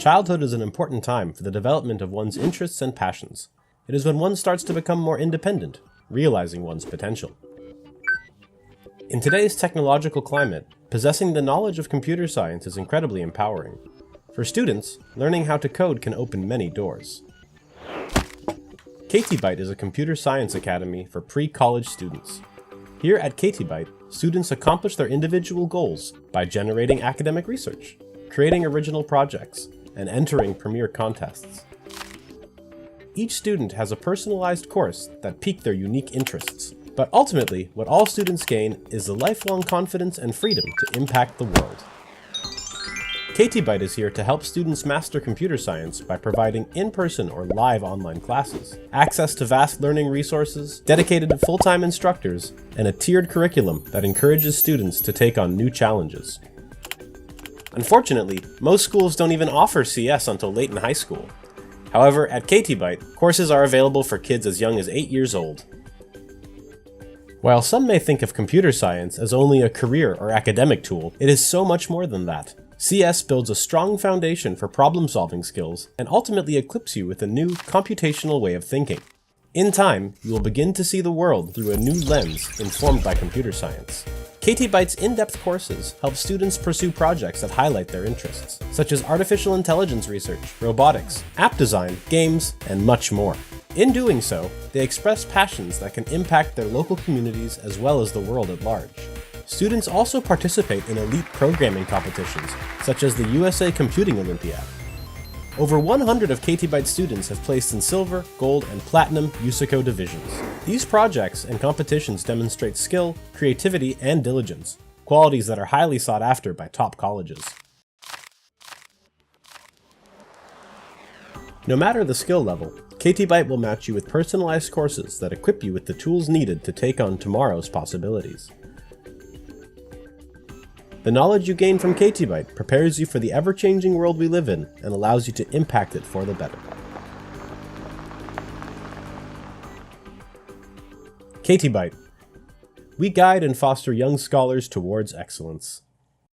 Childhood is an important time for the development of one's interests and passions. It is when one starts to become more independent, realizing one's potential. In today's technological climate, possessing the knowledge of computer science is incredibly empowering. For students, learning how to code can open many doors. KTBYTE is a computer science academy for pre-college students. Here at KTBYTE, students accomplish their individual goals by generating academic research, creating original projects, and entering premier contests. Each student has a personalized course that pique their unique interests, but ultimately, what all students gain is the lifelong confidence and freedom to impact the world. KTBYTE is here to help students master computer science by providing in-person or live online classes, access to vast learning resources, dedicated full-time instructors, and a tiered curriculum that encourages students to take on new challenges. Unfortunately, most schools don't even offer CS until late in high school. However, at KTBYTE, courses are available for kids as young as 8 years old. While some may think of computer science as only a career or academic tool, it is so much more than that. CS builds a strong foundation for problem-solving skills and ultimately equips you with a new computational way of thinking. In time, you will begin to see the world through a new lens informed by computer science. KTBYTE's in-depth courses help students pursue projects that highlight their interests, such as artificial intelligence research, robotics, app design, games, and much more. In doing so, they express passions that can impact their local communities as well as the world at large. Students also participate in elite programming competitions, such as the USA Computing Olympiad. Over 100 of KTBYTE students have placed in silver, gold, and platinum USICO divisions. These projects and competitions demonstrate skill, creativity, and diligence, qualities that are highly sought after by top colleges. No matter the skill level, KTBYTE will match you with personalized courses that equip you with the tools needed to take on tomorrow's possibilities. The knowledge you gain from KTBYTE prepares you for the ever-changing world we live in and allows you to impact it for the better. KTBYTE. We guide and foster young scholars towards excellence.